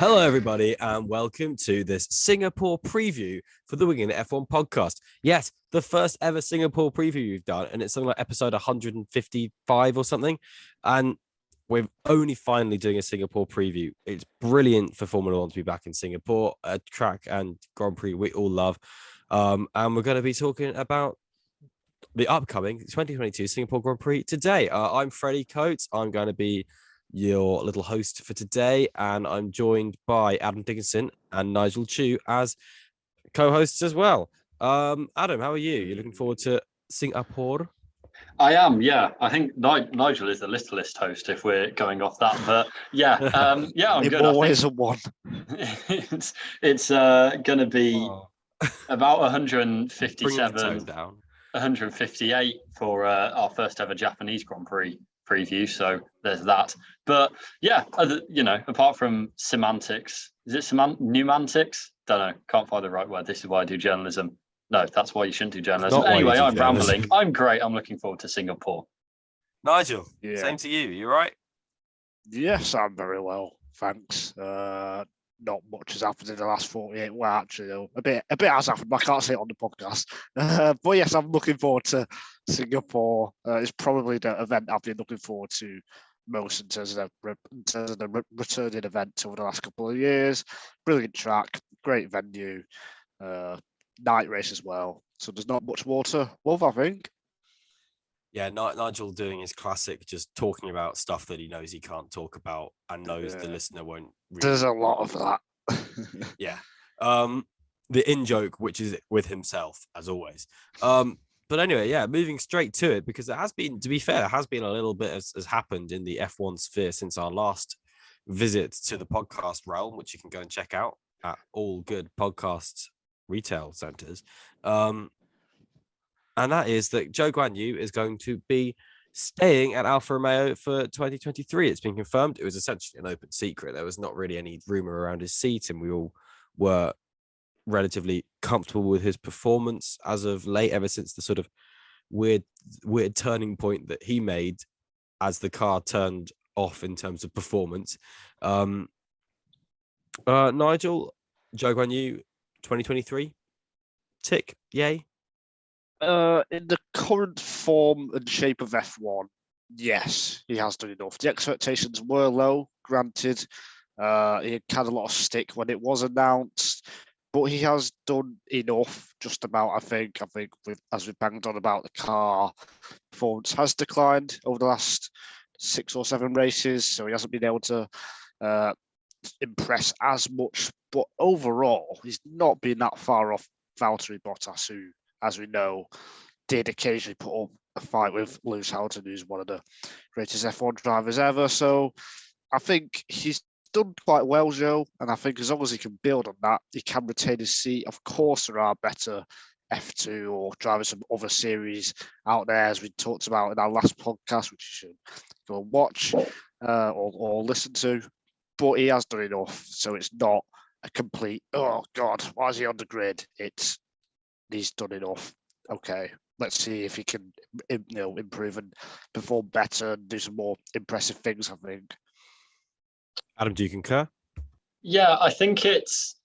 Hello, everybody, and welcome to this Singapore preview for the Winging It F1 podcast. Yes, the first ever Singapore preview we've done, and it's something like episode 155 or something. And we're only finally doing a Singapore preview. It's brilliant for Formula One to be back in Singapore, a track and Grand Prix we all love. And we're going to be talking about the upcoming 2022 Singapore Grand Prix today. I'm Freddie Coates. I'm going to be your little host for today, and I'm joined by Adam Dickinson and Nigel Chu as co-hosts as well. Adam, how are you? You're looking forward to Singapore? I am, yeah. I think Nigel is the littlest host if we're going off that, but yeah, I'm good. Always a one. It's going to be about 157, down. 158 for our first ever Japanese Grand Prix preview. So there's that. But yeah, apart from semantics, is it numantics? Don't know. Can't find the right word. This is why I do journalism. No, that's why you shouldn't do journalism. Anyway, I'm rambling. I'm great. I'm looking forward to Singapore. Nigel, same to you. You right? Yes, I'm very well. Thanks. Not much has happened in the last 48. Well, actually, a bit has happened, but I can't say it on the podcast. But yes, I'm looking forward to Singapore. It's probably the event I've been looking forward to most in terms of the returning event over the last couple of years. Brilliant track, great venue, night race as well. So there's not much more to love, I think. Yeah, Nigel doing his classic, just talking about stuff that he knows he can't talk about and knows the listener won't read. There's a lot of that. Yeah. The in-joke, which is with himself, as always. But anyway, yeah, moving straight to it, because it has been, to be fair, there has been a little bit has happened in the F1 sphere since our last visit to the podcast realm, which you can go and check out at all good podcast retail centers. And that is that Zhou Guanyu is going to be staying at Alfa Romeo for 2023. It's been confirmed. It was essentially an open secret. There was not really any rumor around his seat, and we all were relatively comfortable with his performance as of late, ever since the sort of weird turning point that he made as the car turned off in terms of performance. Nigel, Zhou Guanyu, 2023, tick, yay? In the current form and shape of F1, yes, he has done enough. The expectations were low, granted. He had a lot of stick when it was announced, but he has done enough, just about, I think, as we banged on about the car, performance has declined over the last 6 or 7 races, so he hasn't been able to impress as much. But overall, he's not been that far off Valtteri Bottas, who, as we know, did occasionally put up a fight with Lewis Hamilton, who's one of the greatest F1 drivers ever. So I think he's done quite well, Joe, and I think as long as he can build on that, he can retain his seat. Of course, there are better F2 or drivers from other series out there, as we talked about in our last podcast, which you should go and watch or listen to. But he has done enough, so it's not a complete, oh God, why is he on the grid? He's done enough. Okay, let's see if he can, improve and perform better and do some more impressive things, I think. Adam, do you concur? Yeah, I think it's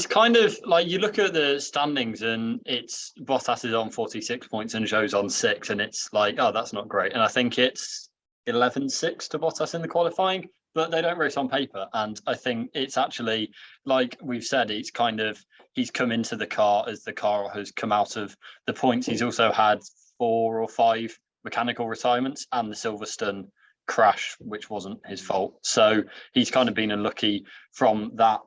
kind of like you look at the standings and it's Bottas is on 46 points and Zhou's on 6, and it's like, oh, that's not great. And I think it's 11-6 to Bottas in the qualifying, but they don't race on paper. And I think it's actually, like we've said, it's kind of, he's come into the car as the car has come out of the points. He's also had 4 or 5 mechanical retirements and the Silverstone crash, which wasn't his fault. So he's kind of been unlucky from that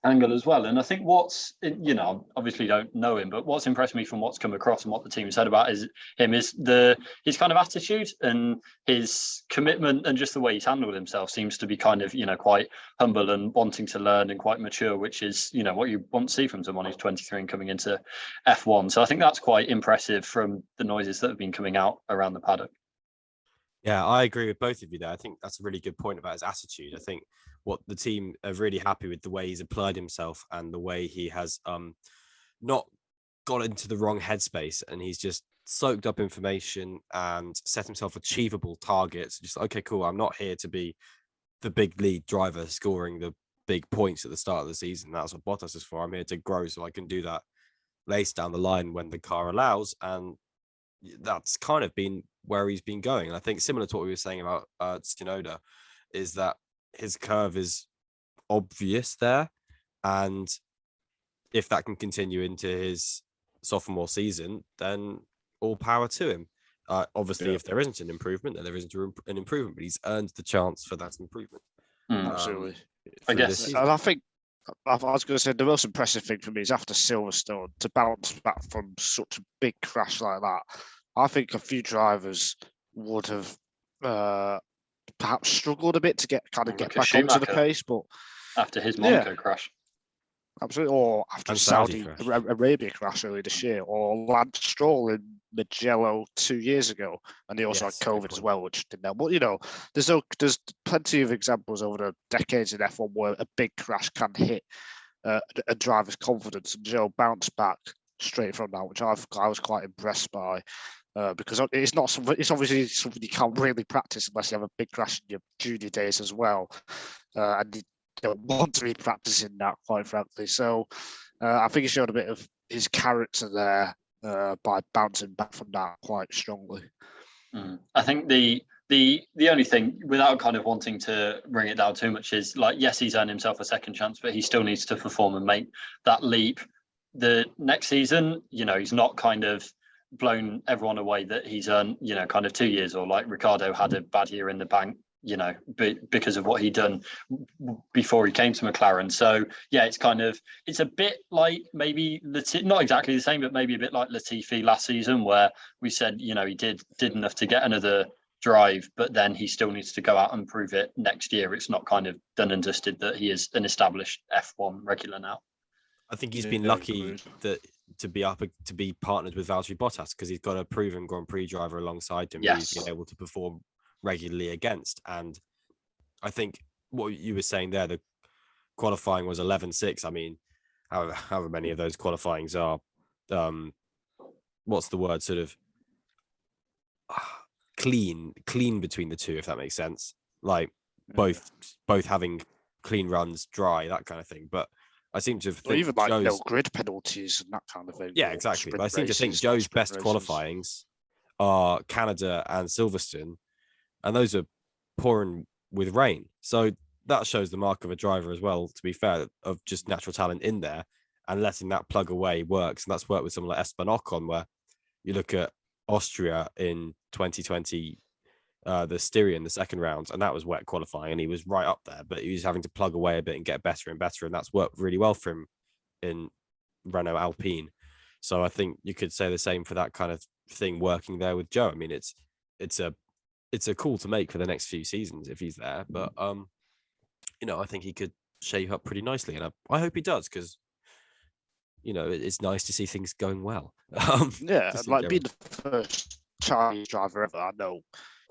angle as well. And I think obviously don't know him, but what's impressed me from what's come across and what the team said about his kind of attitude and his commitment, and just the way he's handled himself seems to be kind of, quite humble and wanting to learn and quite mature, which is, what you want to see from someone who's 23 and coming into F1. So I think that's quite impressive from the noises that have been coming out around the paddock. Yeah, I agree with both of you there. I think that's a really good point about his attitude. I think what the team are really happy with the way he's applied himself and the way he has not got into the wrong headspace, and he's just soaked up information and set himself achievable targets. Just okay, cool. I'm not here to be the big lead driver scoring the big points at the start of the season. That's what Bottas is for. I'm here to grow so I can do that later down the line when the car allows. And that's kind of been where he's been going. And I think similar to what we were saying about Tsunoda is that his curve is obvious there. And if that can continue into his sophomore season, then all power to him. Obviously, if there isn't an improvement, then there isn't an improvement, but he's earned the chance for that improvement. Absolutely. I guess. And I think I was going to say the most impressive thing for me is after Silverstone to bounce back from such a big crash like that. I think a few drivers would have perhaps struggled a bit to get back onto the pace, but after his Monaco crash. Absolutely, or after Saudi Arabia crash earlier this year, or Lance Stroll in Mugello 2 years ago, and he also had COVID as well, which didn't help. But there's plenty of examples over the decades in F1 where a big crash can hit a driver's confidence, and Zhou bounced back straight from that, which I was quite impressed by. Because it's not something. It's obviously something you can't really practice unless you have a big crash in your junior days as well, and you don't want to be practicing that, quite frankly. So I think he showed a bit of his character there by bouncing back from that quite strongly. I think the only thing, without kind of wanting to bring it down too much, is like, yes, he's earned himself a second chance, but he still needs to perform and make that leap. The next season, he's not kind of blown everyone away that he's earned, kind of 2 years, or like Ricardo had a bad year in the bank, because of what he'd done before he came to McLaren. So yeah, it's a bit like maybe not exactly the same, but maybe a bit like Latifi last season, where we said, he did enough to get another drive, but then he still needs to go out and prove it next year. It's not kind of done and dusted that he is an established F1 regular now. I think he's been lucky to be partnered with Valtteri Bottas, because he's got a proven Grand Prix driver alongside him who he's been able to perform regularly against. And I think what you were saying there, the qualifying was 11.6. I mean, however many of those qualifyings are, what's the word, sort of clean between the two, if that makes sense. Like both having clean runs, dry, that kind of thing. But I seem to think even like no grid penalties and that kind of thing. Yeah, exactly. But I seem to think Zhou's best qualifyings are Canada and Silverstone, and those are pouring with rain. So that shows the mark of a driver as well, to be fair, of just natural talent in there, and letting that plug away works. And that's worked with someone like Esteban Ocon, where you look at Austria in 2020, the Styrian, the second round, and that was wet qualifying, and he was right up there, but he was having to plug away a bit and get better and better, and that's worked really well for him in Renault Alpine. So I think you could say the same for that kind of thing working there with Zhou. I mean, it's a call to make for the next few seasons if he's there, but I think he could shape up pretty nicely, and I hope he does, because it's nice to see things going well. Like being the first Chinese driver ever, I know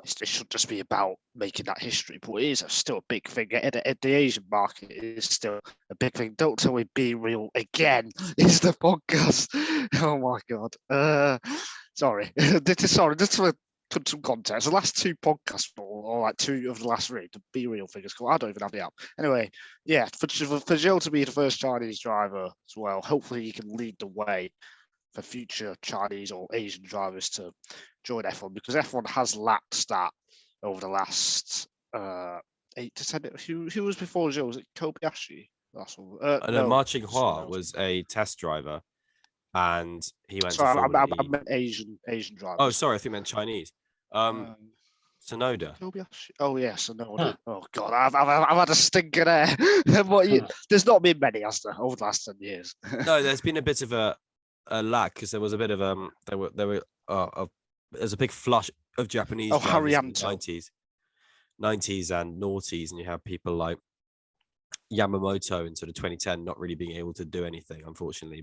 it should just be about making that history, but it is still a big thing. The Asian market is still a big thing. Don't tell me Be Real again is the podcast. Oh my god. Sorry. Just to put some context. The last two podcasts, or like two of the last three, the Be Real figures. I don't even have the app. Anyway, yeah, for Zhou to be the first Chinese driver as well, hopefully he can lead the way for future Chinese or Asian drivers to join F1, because F1 has lacked that over the last 8 to 10. Who was before Zhou? Was it Kobayashi? That's all. No, Ma Qinghua was a test driver, and he went. Sorry, I meant Asian driver. Oh, sorry, I think I meant Chinese. Tsunoda. Kobayashi. Oh yeah, Tsunoda. Oh god, I've had a stinker there. There's not been many, has there, over the last 10 years? No, there's been a bit of a lack, because there was a bit of there's a big flush of Japanese drivers in the 90s and noughties, and you have people like Yamamoto in sort of 2010 not really being able to do anything, unfortunately,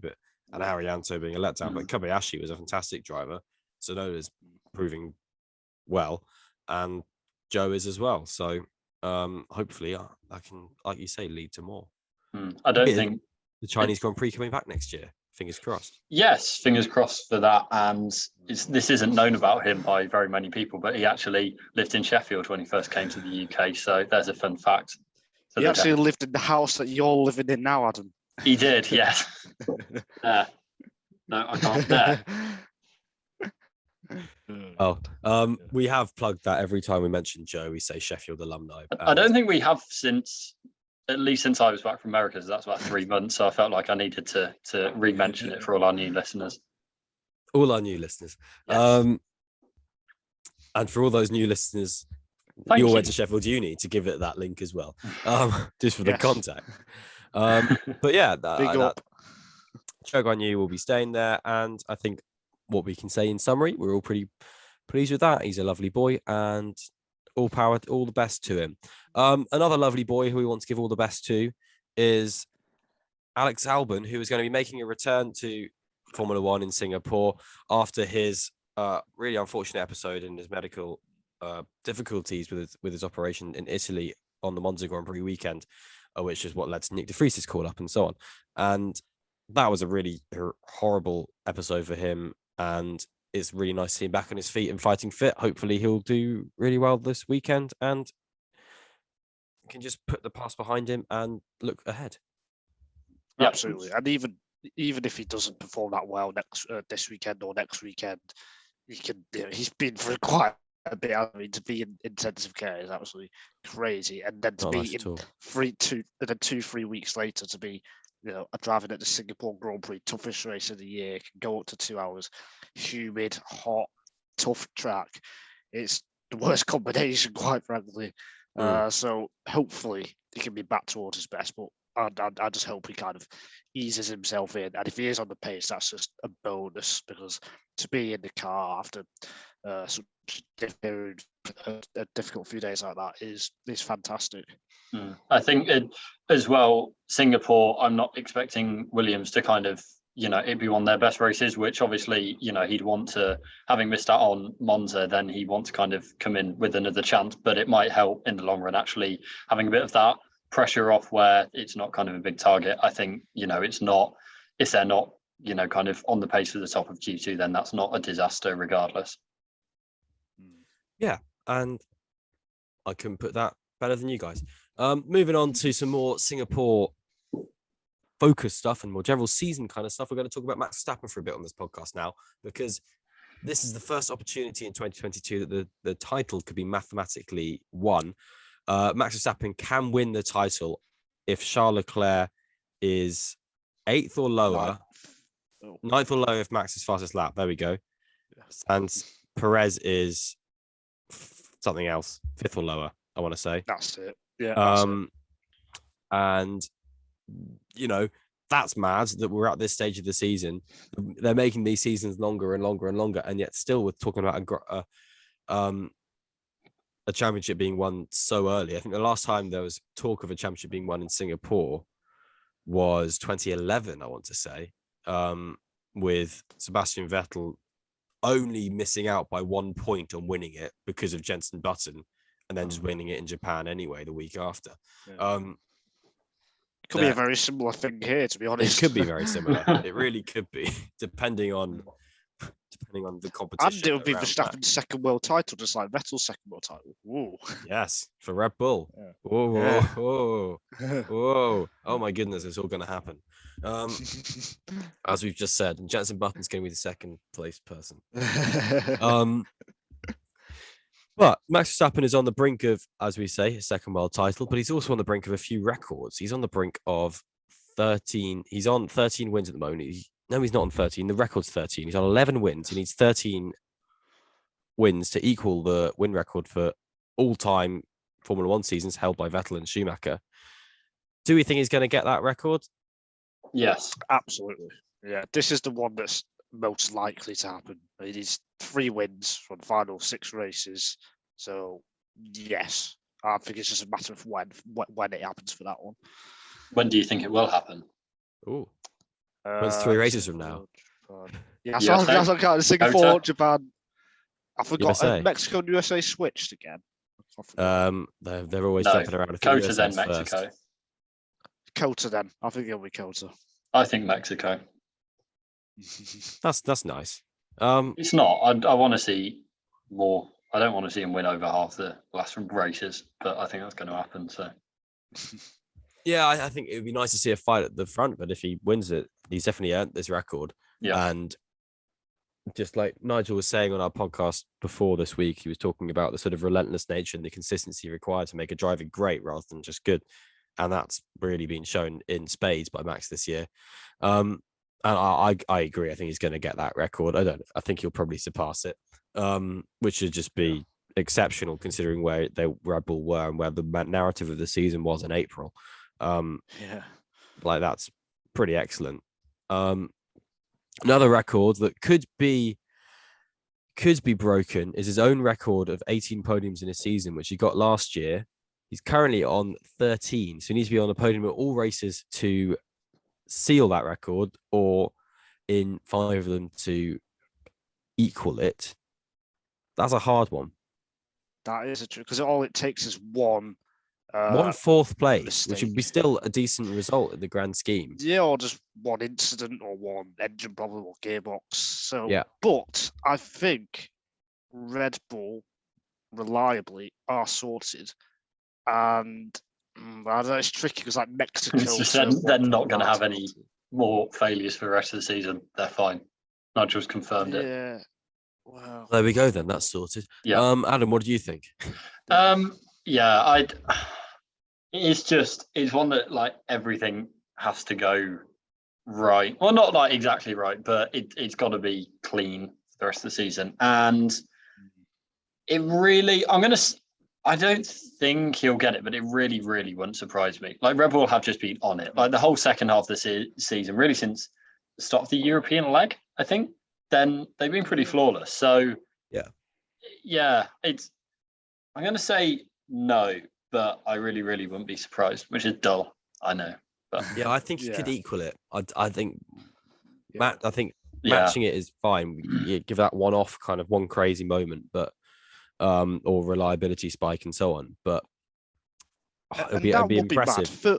and Arianto being a letdown. But Kobayashi was a fantastic driver. Tsunoda's proving well, and Zhou is as well. So hopefully I can, like you say, lead to more. I don't think the Chinese Grand Prix coming back next year. Fingers crossed. Yes, fingers crossed for that. And this isn't known about him by very many people, but he actually lived in Sheffield when he first came to the UK. So there's a fun fact. He actually lived in the house that you're living in now, Adam. He did, yes. No, I can't there. We have plugged that every time we mention Joe. We say Sheffield alumni. I don't think we have at least since I was back from America. So that's about 3 months. So I felt like I needed to re-mention it for all our new listeners. All our new listeners. Yes. And for all those new listeners, Thank you all you. went to Sheffield Uni to give it that link as well, just for the Yes. contact. But yeah, Big up. Zhou Guanyu will be staying there, and I think what we can say in summary, we're all pretty pleased with that. He's a lovely boy, and all the best to him. Another lovely boy who we want to give all the best to is Alex Alban, who is going to be making a return to Formula One in Singapore after his really unfortunate episode in his medical difficulties with his operation in Italy on the Monza Grand Prix weekend, which is what led to Nick de Vries's call up and so on. And that was a really horrible episode for him. And it's really nice to see him back on his feet and fighting fit. Hopefully he'll do really well this weekend and can just put the past behind him and look ahead. Yep. Absolutely. And even if he doesn't perform that well this weekend or next weekend, he can. He's been through quite a bit. I mean, to be in intensive care is absolutely crazy, and then to Not be nice at all. 2-3 weeks later to be, driving at the Singapore Grand Prix, toughest race of the year, can go up to 2 hours, humid, hot, tough track. It's the worst combination, quite frankly. So hopefully he can be back towards his best, but I just hope he kind of eases himself in. And if he is on the pace, that's just a bonus, because to be in the car after such a difficult few days like that is fantastic. I think as well, Singapore, I'm not expecting Williams to kind of, it'd be one of their best races, which obviously, he'd want to, having missed out on Monza, then he'd want to kind of come in with another chance, but it might help in the long run, actually having a bit of that pressure off where it's not kind of a big target. I think, if they're not, kind of on the pace for the top of Q2, then that's not a disaster regardless. Yeah, and I couldn't put that better than you guys. Moving on to some more Singapore focused stuff and more general season kind of stuff. We're going to talk about Max Verstappen for a bit on this podcast now, because this is the first opportunity in 2022 that the title could be mathematically won. Max Verstappen can win the title if Charles Leclerc is 8th or lower. 9th or lower if Max is fastest lap. There we go. And Perez is something else, 5th or lower, I want to say. That's it. Yeah. That's it. And that's mad that we're at this stage of the season. They're making these seasons longer and longer and longer, and yet still we're talking about a championship being won so early. I think the last time there was talk of a championship being won in Singapore was 2011, I want to say, with Sebastian Vettel only missing out by 1 point on winning it because of Jenson Button, and then just winning it in Japan anyway the week after. Yeah. It could be a very similar thing here, to be honest. It could be very similar. It really could be, depending on the competition. And it would be Verstappen's second world title, just like Vettel's second world title. Whoa. Yes, for Red Bull. Yeah. Whoa, Yeah. whoa, whoa. Oh my goodness, it's all going to happen. As we've just said, and Jenson Button's going to be the second place person. But Max Verstappen is on the brink of, as we say, his second world title, but he's also on the brink of a few records. He's on the brink of 13. He's on 13 wins at the moment. No, he's not on 13. The record's 13. He's on 11 wins. He needs 13 wins to equal the win record for all-time Formula One seasons held by Vettel and Schumacher. Do we think he's going to get that record? Yes. Absolutely. Yeah, this is the one that's most likely to happen. It is 3 wins from the final 6 races. So, yes, I think it's just a matter of when it happens for that one. When do you think it will happen? Ooh. When's 3 races from now? Yeah, so that's counting Singapore, Japan. I forgot. USA. Mexico and USA switched again. They're always jumping around. Kota then Mexico. Kota then. I think it'll be Kota. I think Mexico. That's nice. It's not. I want to see more. I don't want to see him win over half the last races, but I think that's going to happen. So Yeah, I think it would be nice to see a fight at the front, but if he wins it, he's definitely earned this record. yeah, And just like Nigel was saying on our podcast before this week, he was talking about the sort of relentless nature and the consistency required to make a driver great rather than just good. And that's really been shown in spades by Max this year. And I agree. I think he's going to get that record. I think he'll probably surpass it, which would just be exceptional considering where the Red Bull were and where the narrative of the season was in April. Yeah. Like that's pretty excellent. Another record that could be broken is his own record of 18 podiums in a season, which he got last year. He's currently on 13, so he needs to be on the podium at all races to seal that record, or in 5 of them to equal it. That's a hard one. That is a true, because all it takes is one. One fourth place, mistake. which would be still a decent result in the grand scheme. Yeah, or just one incident or one engine problem or gearbox. So, Yeah. But I think Red Bull reliably are sorted, and I don't know, it's tricky because like Mexico. it's just they're not going to have any more failures for the rest of the season. They're fine. Nigel's confirmed it. Yeah. Wow. There we go. Then that's sorted. Yeah. Adam, what do you think? Yeah, it's one that like everything has to go right. Well, not like exactly right, but it's got to be clean for the rest of the season. And it really, I don't think he'll get it, but it really, really wouldn't surprise me. Like Red Bull have just been on it. Like the whole second half of the season, really since the start of the European leg, I think, then they've been pretty flawless. So yeah, I'm going to say no, but I really, really wouldn't be surprised, which is dull. I know. But Yeah, I think he could equal it. I think Yeah. I think matching it is fine. You give that one off, kind of one crazy moment, but or reliability spike and so on. But it'd be impressive. Mad.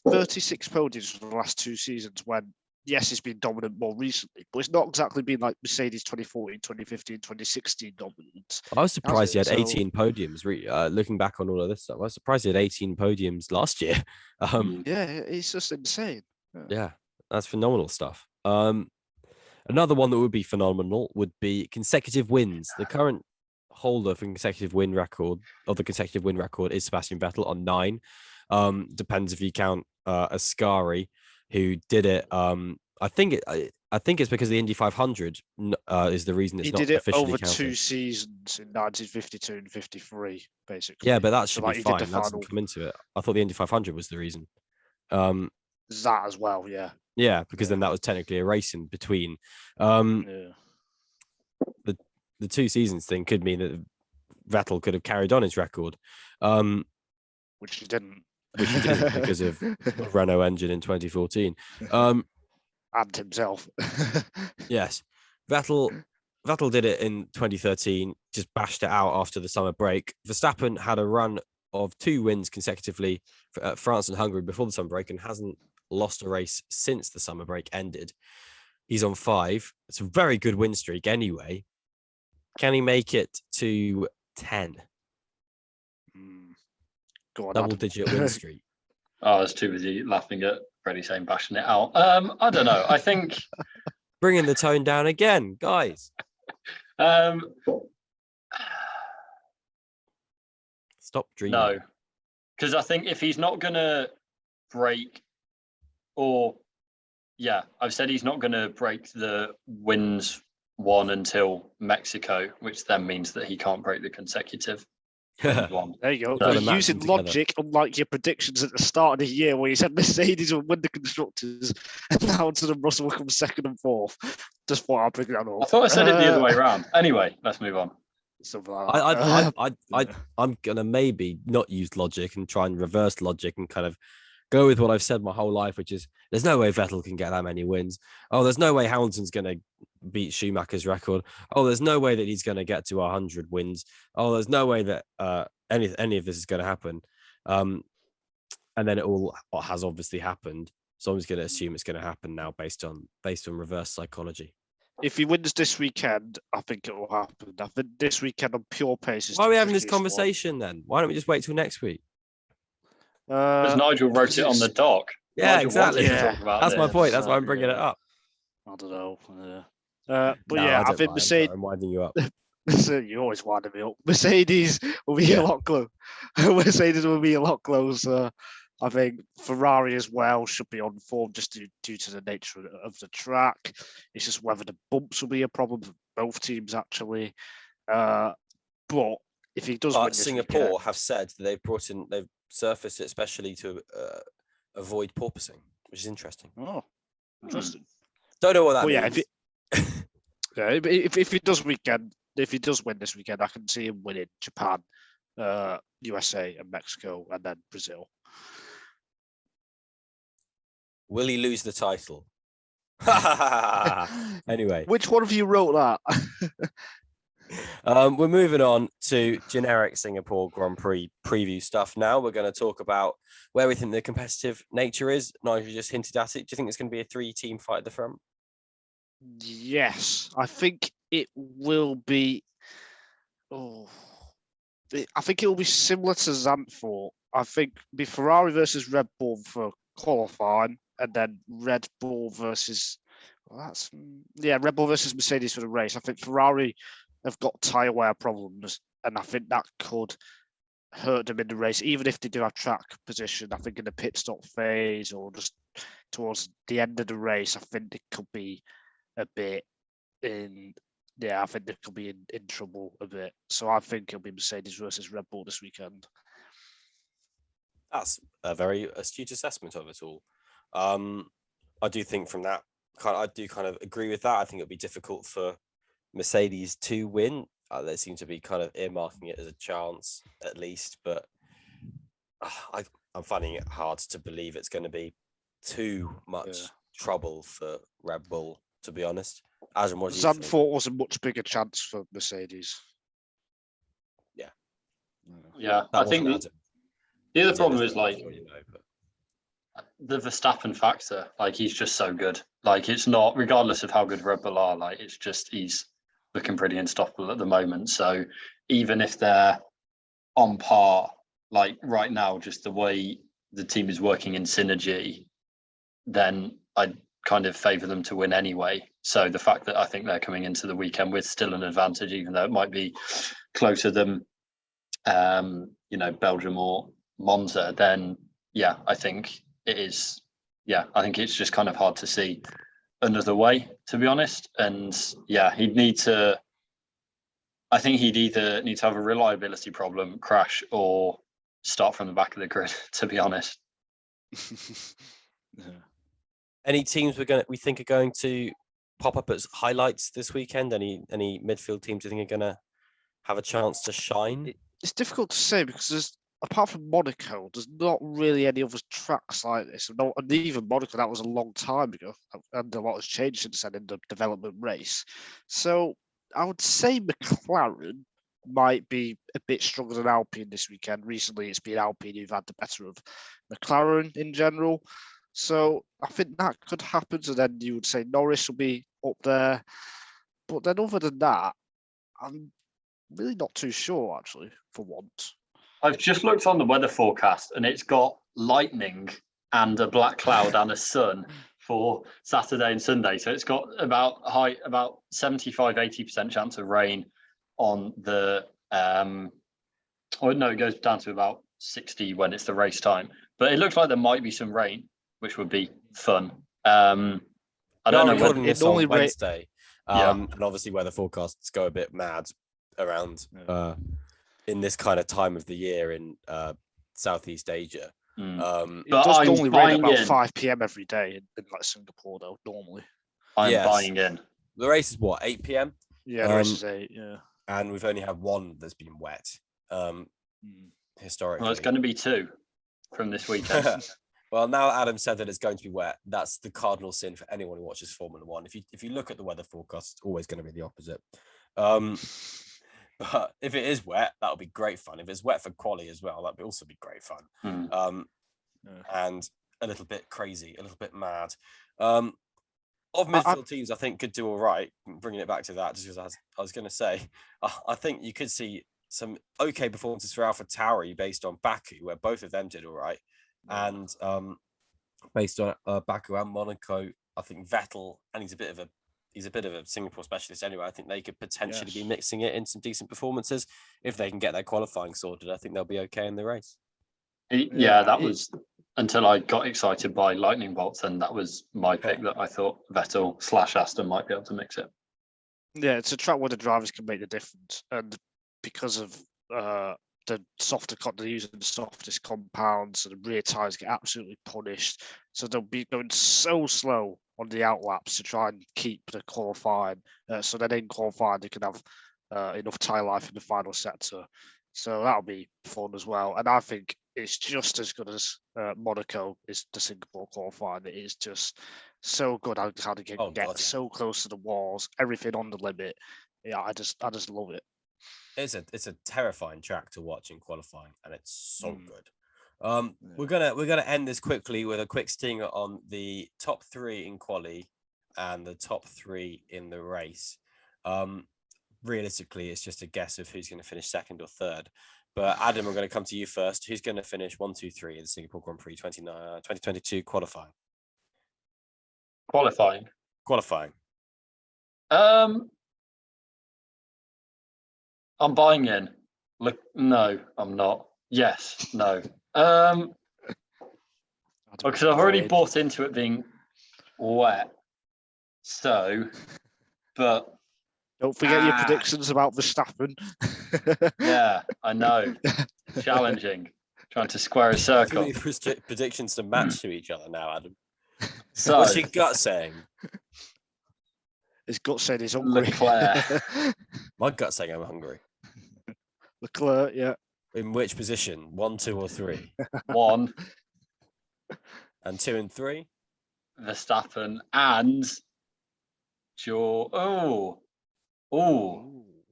36 podiums for the last 2 seasons when, yes, it's been dominant more recently, but it's not exactly been like Mercedes 2014, 2015, 2016 dominant. I was surprised he had So- 18 podiums. Looking back on all of this stuff, I was surprised he had 18 podiums last year. Yeah, it's just insane. Yeah, that's phenomenal stuff. Another one that would be phenomenal would be consecutive wins. The current holder for consecutive win record is Sebastian Vettel on 9. Depends if you count Ascari, who did it. I think it's because the Indy 500 is the reason it's He not did it officially over counted. 2 seasons in 1952 and 53, basically. Yeah, but that should like be he did fine. the That doesn't final- come into it. I thought the Indy 500 was the reason. That as well, yeah. Yeah, because then that was technically a race in between. Yeah. The 2 seasons thing could mean that Vettel could have carried on his record, Which he didn't. which he didn't because of the Renault engine in 2014. And himself. Yes, Vettel did it in 2013, just bashed it out after the summer break. Verstappen had a run of 2 wins consecutively for France and Hungary before the summer break and hasn't lost a race since the summer break ended. He's on 5. It's a very good win streak anyway. Can he make it to 10? Go on, Adam. Double-digit win streak. I was too busy laughing at Freddie saying bashing it out. I don't know. I think Bringing the tone down again, guys. Stop dreaming. no, because I think if he's not going to break, I've said he's not going to break the wins one until Mexico, which then means that he can't break the consecutive one. There you go. Gotta You're match using them together. logic, unlike your predictions at the start of the year where you said Mercedes will win the constructors and Hamilton and Russell will come 2nd and 4th. Just thought I'd bring that up. I thought I said it the other way around. Anyway, let's move on. Something like that. I'm gonna maybe not use logic and try and reverse logic and kind of go with what I've said my whole life, which is there's no way Vettel can get that many wins. Oh, there's no way Hamilton's gonna beat Schumacher's record. Oh, there's no way that he's gonna get to 100 wins. Oh, there's no way that any of this is gonna happen. And then it all has obviously happened. So I'm just going to assume it's going to happen now based on reverse psychology. If he wins this weekend, I think it will happen. I think this weekend on pure pace is Why are the we having this trickiest one. conversation then? Why don't we just wait till next week? Because Nigel wrote it on the doc. Yeah, Nigel exactly. wanted to talk about That's my this. point. That's why I'm bringing it up. I don't know. But No, yeah, I don't think mind. Mercedes. I'm winding you up. You always winding me up. Mercedes will be a lot closer. Mercedes will be a lot closer. I think Ferrari as well should be on form just due to the nature of the track. It's just whether the bumps will be a problem for both teams actually. But if he does win this Singapore weekend, have said that they've surfaced it especially to avoid porpoising, which is interesting. Oh, interesting. Don't know what that But means. if he does win this weekend, I can see him winning Japan, USA, and Mexico, and then Brazil. Will he lose the title? Anyway, which one of you wrote that? we're moving on to generic Singapore Grand Prix preview stuff now. We're going to talk about where we think the competitive nature is. Nigel just hinted at it. Do you think it's going to be a 3-team fight at the front? Yes, I think it will be. I think it will be similar to Zandvoort. I think it'll be Ferrari versus Red Bull for qualifying, and then Red Bull versus Red Bull versus Mercedes for the race. I think Ferrari have got tyre wear problems, and I think that could hurt them in the race, even if they do have track position. I think in the pit stop phase or just towards the end of the race, I think they could be a bit in. Yeah, I think they could be in trouble a bit. So I think it'll be Mercedes versus Red Bull this weekend. That's a very astute assessment of it all. I do think from that, I do kind of agree with that. I think it'll be difficult for Mercedes to win. They seem to be kind of earmarking it as a chance at least, but I'm finding it hard to believe it's going to be too much trouble for Red Bull, to be honest. Adam, what do you think? Zandvoort was a much bigger chance for Mercedes. Yeah, I think the other problem is like the Verstappen factor. Like he's just so good. Like it's not, regardless of how good Red Bull are, like it's just he's looking pretty unstoppable at the moment. So even if they're on par, like right now, just the way the team is working in synergy, then I'd kind of favour them to win anyway. So the fact that I think they're coming into the weekend with still an advantage, even though it might be closer than Belgium or Monza, then yeah, I think it is. Yeah, I think it's just kind of hard to see another way, to be honest. And yeah, he'd need to. I think he'd either need to have a reliability problem, crash, or start from the back of the grid. To be honest. Any teams we think are going to pop up as highlights this weekend? Any midfield teams you think are going to have a chance to shine? It's difficult to say because apart from Monaco, there's not really any other tracks like this. And even Monaco, that was a long time ago, and a lot has changed since then in the development race. So I would say McLaren might be a bit stronger than Alpine this weekend. Recently, it's been Alpine who've had the better of McLaren in general. So I think that could happen. So then you would say Norris will be up there. But then other than that, I'm really not too sure, actually, for once. I've just looked on the weather forecast and it's got lightning and a black cloud and a sun for Saturday and Sunday. So it's got about 75-80% chance of rain on the it goes down to about 60 when it's the race time. But it looks like there might be some rain, which would be fun. I don't know. Recording this on Wednesday, yeah. And obviously weather forecasts go a bit mad around in this kind of time of the year in Southeast Asia. It does normally rain about 5 p.m. every day in like Singapore, though, normally. I'm buying in. The race is what, 8 p.m? Yeah, the race is 8, yeah. And we've only had one that's been wet, historically. Well, it's going to be 2 from this weekend. Well, now Adam said that it's going to be wet. That's the cardinal sin for anyone who watches Formula One. If you look at the weather forecast, it's always going to be the opposite. But if it is wet, that'll be great fun. If it's wet for quali as well, that'll also be great fun. And a little bit crazy, a little bit mad. Of midfield teams, I think could do all right. Bringing it back to that, just because I was going to say, I think you could see some okay performances for Alpha Tauri based on Baku, where both of them did all right, and based on Baku and Monaco, I think Vettel, and he's a bit of a Singapore specialist anyway. I think they could potentially be mixing it in some decent performances if they can get their qualifying sorted. I think they'll be okay in the race. Yeah, that was until I got excited by lightning bolts, and that was my pick that I thought Vettel / Aston might be able to mix it. Yeah, it's a track where the drivers can make the difference, and because of the softer, they're using the softest compounds, so the rear tires get absolutely punished. So they'll be going so slow on the outlaps to try and keep the qualifying. So then in qualifying, they can have enough tire life in the final sector. So that'll be fun as well. And I think it's just as good as Monaco is the Singapore qualifying. It is just so good how they can get so close to the walls, everything on the limit. Yeah, I just love it. It's a terrifying track to watch in qualifying, and it's so good. We're gonna end this quickly with a quick stinger on the top 3 in quali and the top 3 in the race. Realistically, it's just a guess of who's going to finish second or third. But Adam, I'm going to come to you first. Who's going to finish 1, 2, 3 in the Singapore Grand Prix 2022 qualifying? Qualifying. I'm buying in. Look, no, I'm not. Yes, no. Because I've already bought into it being wet. So, but don't forget your predictions about Verstappen. Yeah, I know. Challenging. Trying to square a circle. Too many predictions to match to each other now, Adam. So, what's your gut saying? His gut said he's hungry. Leclerc. My gut saying I'm hungry. Leclerc, yeah. In which position? 1, 2, or 3? 1. And 2 and 3? Verstappen and George.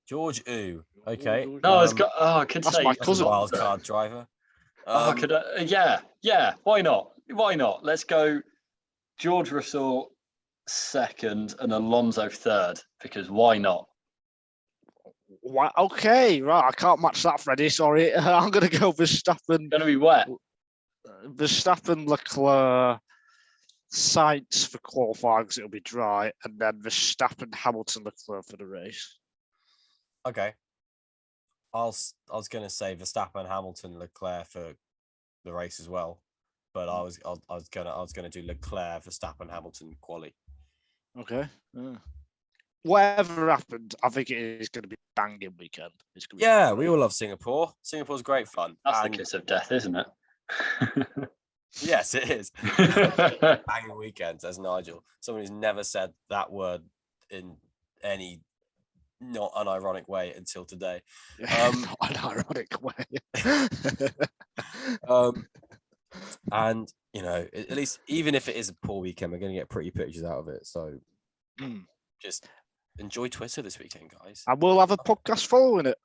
George Ooh. Okay. No, it's got. I could that's say my cousin. Wild card driver. Could yeah. Why not? Let's go. George Russell second and Alonso third, because why not? Why? Okay, right. I can't match that, Freddie. Sorry. I'm going to go Verstappen. Going to be wet. Verstappen, Leclerc, Sainz for qualifying because it'll be dry, and then Verstappen, Hamilton, Leclerc for the race. Okay. I was going to say Verstappen, Hamilton, Leclerc for the race as well, but I was going to do Leclerc, Verstappen, Hamilton, quali. Okay. Whatever happened, I think it is going to be a banging weekend. It's going to be we all love Singapore. Singapore's great fun. That's the kiss of death, isn't it? Yes, it is. Banging weekends, as Nigel, someone who's never said that word in any not unironic way until today. Not unironic way. And at least even if it is a poor weekend, we're going to get pretty pictures out of it. So just enjoy Twitter this weekend, guys. And we'll have a podcast following it.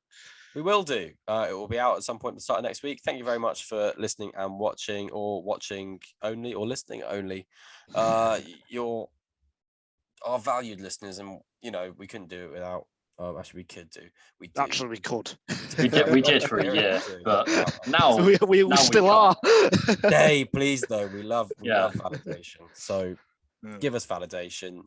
We will do. It will be out at some point at the start of next week. Thank you very much for listening and watching, or watching only, or listening only. You're our valued listeners, and we couldn't do it without. Actually, we could do. We do. Actually, we could. We did for a year, but now we still are. Hey, please though, we love validation. So give us validation.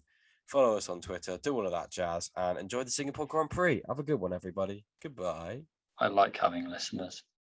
Follow us on Twitter, do all of that jazz, and enjoy the Singapore Grand Prix. Have a good one, everybody. Goodbye. I like having listeners.